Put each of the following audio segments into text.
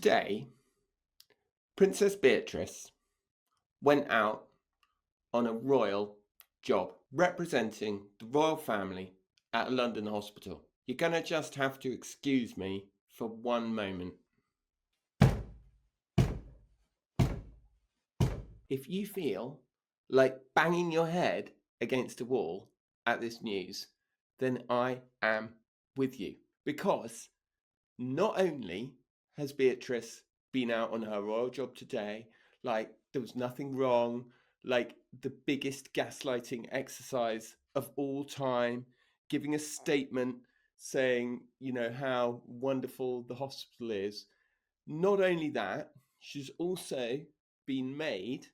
Today, Princess Beatrice went out on a royal job representing the royal family at a London hospital. You're going to just have to excuse me for one moment. If you feel like banging your head against a wall at this news, then I am with you. Because not only has Beatrice been out on her royal job today, like there was nothing wrong, like the biggest gaslighting exercise of all time, giving a statement saying, how wonderful the hospital is. Not only that, she's also been made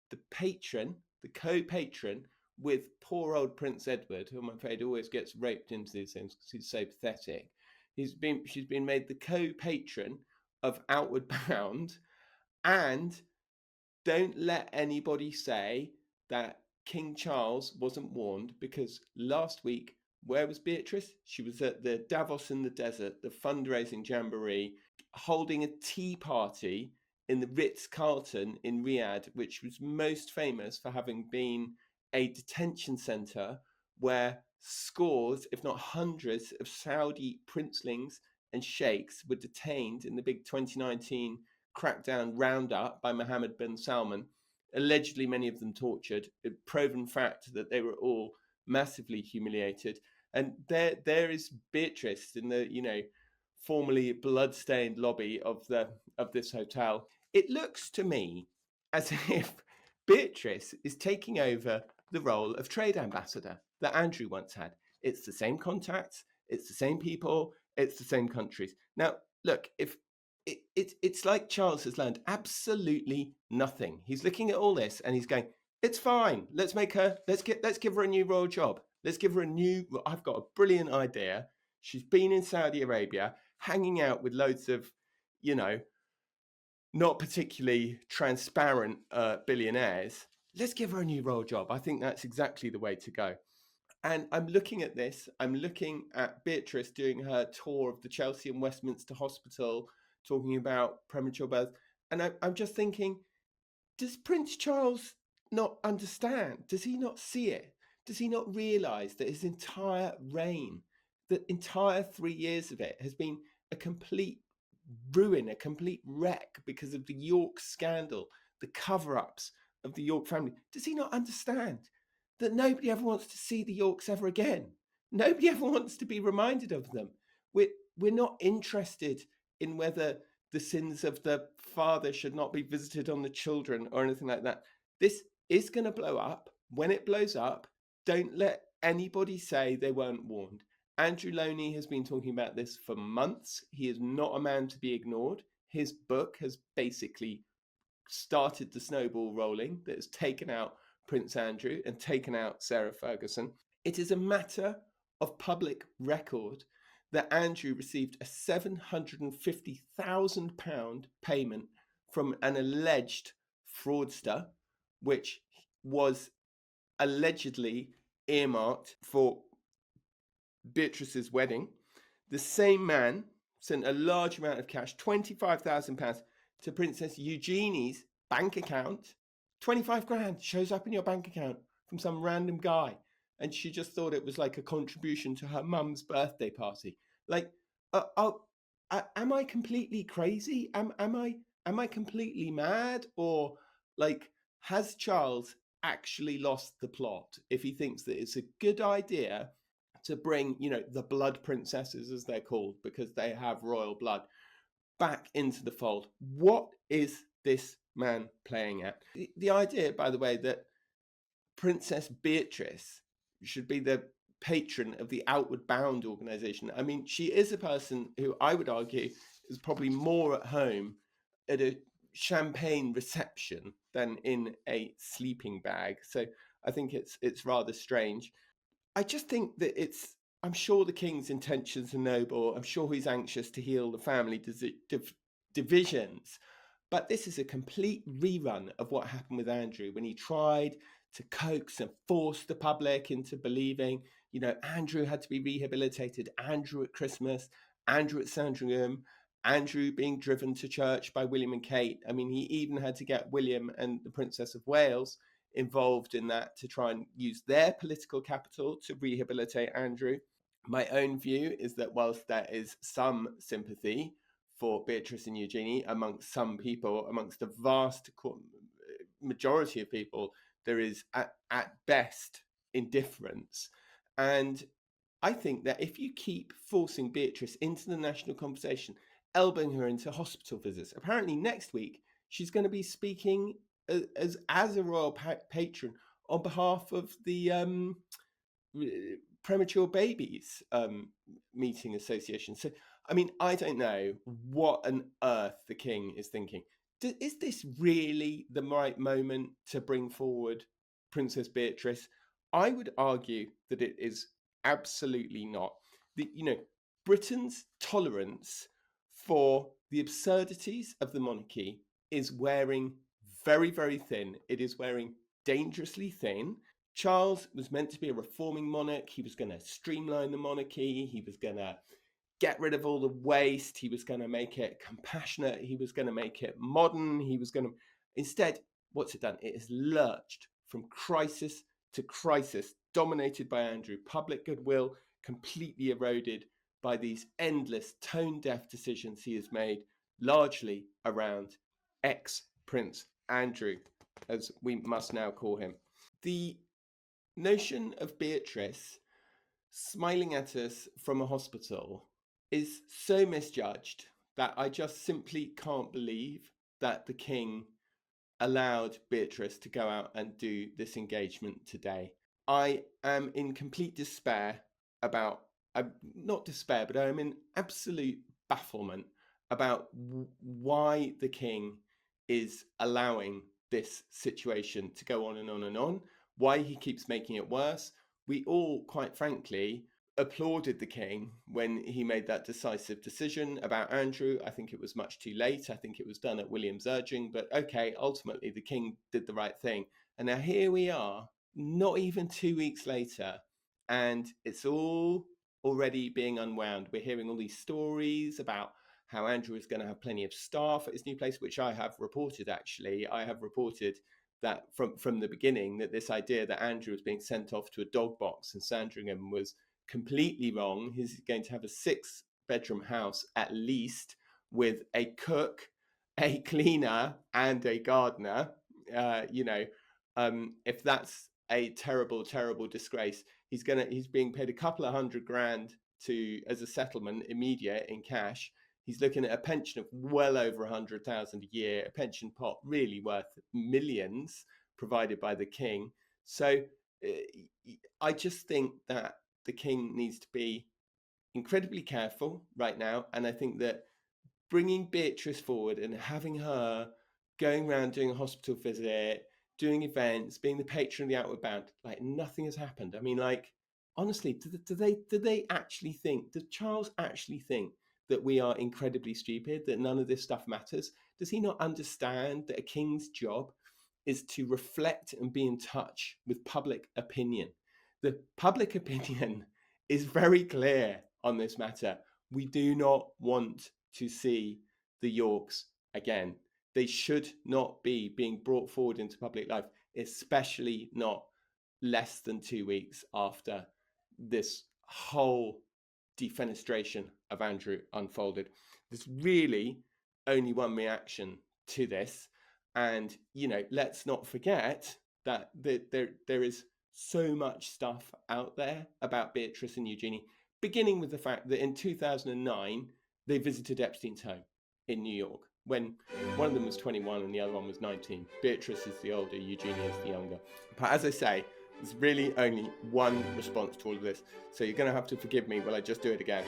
the patron, the co-patron with poor old Prince Edward, who I'm afraid always gets roped into these things because he's so pathetic. She's been made the co-patron of Outward Bound, and don't let anybody say that King Charles wasn't warned, because last week, where was Beatrice? She was at the Davos in the desert, the fundraising jamboree, holding a tea party in the Ritz-Carlton in Riyadh, which was most famous for having been a detention centre where scores, if not hundreds, of Saudi princelings and sheikhs were detained in the big 2019 crackdown roundup by Mohammed bin Salman. Allegedly, many of them tortured. A proven fact that they were all massively humiliated. And there is Beatrice in the, formerly blood-stained lobby of this hotel. It looks to me as if Beatrice is taking over the role of trade ambassador that Andrew once had. It's the same contacts, it's the same people, it's the same countries. Now, look, if it's like Charles has learned absolutely nothing. He's looking at all this and he's going, it's fine. Let's give her a new royal job. Let's give her I've got a brilliant idea. She's been in Saudi Arabia, hanging out with loads of, not particularly transparent billionaires. Let's give her a new royal job. I think that's exactly the way to go. And I'm looking at this. I'm looking at Beatrice doing her tour of the Chelsea and Westminster Hospital, talking about premature birth. And I'm just thinking, does Prince Charles not understand? Does he not see it? Does he not realise that his entire reign, the entire 3 years of it, has been a complete ruin, a complete wreck because of the York scandal, the cover-ups of the York family? Does he not understand that nobody ever wants to see the Yorks ever again? Nobody ever wants to be reminded of them. We're not interested in whether the sins of the father should not be visited on the children or anything like that. This is going to blow up. When it blows up, don't let anybody say they weren't warned. Andrew Loney has been talking about this for months. He is not a man to be ignored. His book has basically started the snowball rolling that has taken out Prince Andrew and taken out Sarah Ferguson. It is a matter of public record that Andrew received a £750,000 payment from an alleged fraudster, which was allegedly earmarked for Beatrice's wedding. The same man sent a large amount of cash, £25,000, to Princess Eugenie's bank account. 25 grand shows up in your bank account from some random guy, and she just thought it was like a contribution to her mum's birthday party. Like, am I completely crazy? Am I completely mad? Or like, has Charles actually lost the plot if he thinks that it's a good idea to bring, the blood princesses, as they're called, because they have royal blood, back into the fold? What is this man playing at? The idea, by the way, that Princess Beatrice should be the patron of the Outward Bound organization. I mean, she is a person who I would argue is probably more at home at a champagne reception than in a sleeping bag. So I think it's rather strange. I just think that I'm sure the king's intentions are noble. I'm sure he's anxious to heal the family divisions. But this is a complete rerun of what happened with Andrew when he tried to coax and force the public into believing, Andrew had to be rehabilitated. Andrew at Christmas, Andrew at Sandringham, Andrew being driven to church by William and Kate. I mean, he even had to get William and the Princess of Wales involved in that to try and use their political capital to rehabilitate Andrew. My own view is that whilst there is some sympathy for Beatrice and Eugenie amongst some people, amongst the vast majority of people, there is at best indifference. And I think that if you keep forcing Beatrice into the national conversation, elbowing her into hospital visits, apparently next week she's going to be speaking as a royal patron on behalf of the premature babies meeting association. So, I mean, I don't know what on earth the king is thinking. Is this really the right moment to bring forward Princess Beatrice? I would argue that it is absolutely not. Britain's tolerance for the absurdities of the monarchy is wearing very, very thin. It is wearing dangerously thin. Charles was meant to be a reforming monarch. He was going to streamline the monarchy. He was going to get rid of all the waste. He was going to make it compassionate. He was going to make it modern. Instead, what's it done? It has lurched from crisis to crisis, dominated by Andrew. Public goodwill completely eroded by these endless tone-deaf decisions he has made, largely around ex-Prince Andrew, as we must now call him. The notion of Beatrice smiling at us from a hospital is so misjudged that I just simply can't believe that the king allowed Beatrice to go out and do this engagement today. I am in complete despair about, not despair, but I'm in absolute bafflement about why the king is allowing this situation to go on and on and on, why he keeps making it worse. We all, quite frankly, applauded the king when he made that decisive decision about Andrew. I think it was much too late. I think it was done at William's urging, but okay, ultimately the king did the right thing. And now here we are, not even 2 weeks later, and it's all already being unwound. We're hearing all these stories about how Andrew is going to have plenty of staff at his new place, which I have reported, actually. I have reported that from the beginning, that this idea that Andrew was being sent off to a dog box in Sandringham was completely wrong. He's going to have a 6-bedroom house at least, with a cook, a cleaner, and a gardener. If that's a terrible, terrible disgrace, he's being paid a couple of $100,000 as a settlement, immediate, in cash. He's looking at a pension of well over 100,000 a year, a pension pot really worth millions, provided by the king. So I just think that the king needs to be incredibly careful right now. And I think that bringing Beatrice forward and having her going around doing a hospital visit, doing events, being the patron of the Outward Bound, like nothing has happened. I mean, like, honestly, do they actually think, does Charles actually think that we are incredibly stupid, that none of this stuff matters? Does he not understand that a king's job is to reflect and be in touch with public opinion? The public opinion is very clear on this matter. We do not want to see the Yorks again. They should not be being brought forward into public life, especially not less than 2 weeks after this whole defenestration of Andrew unfolded. There's really only one reaction to this. And, let's not forget that there is so much stuff out there about Beatrice and Eugenie, beginning with the fact that in 2009, they visited Epstein's home in New York when one of them was 21 and the other one was 19. Beatrice is the older, Eugenie is the younger. But as I say, there's really only one response to all of this. So you're going to have to forgive me while I just do it again.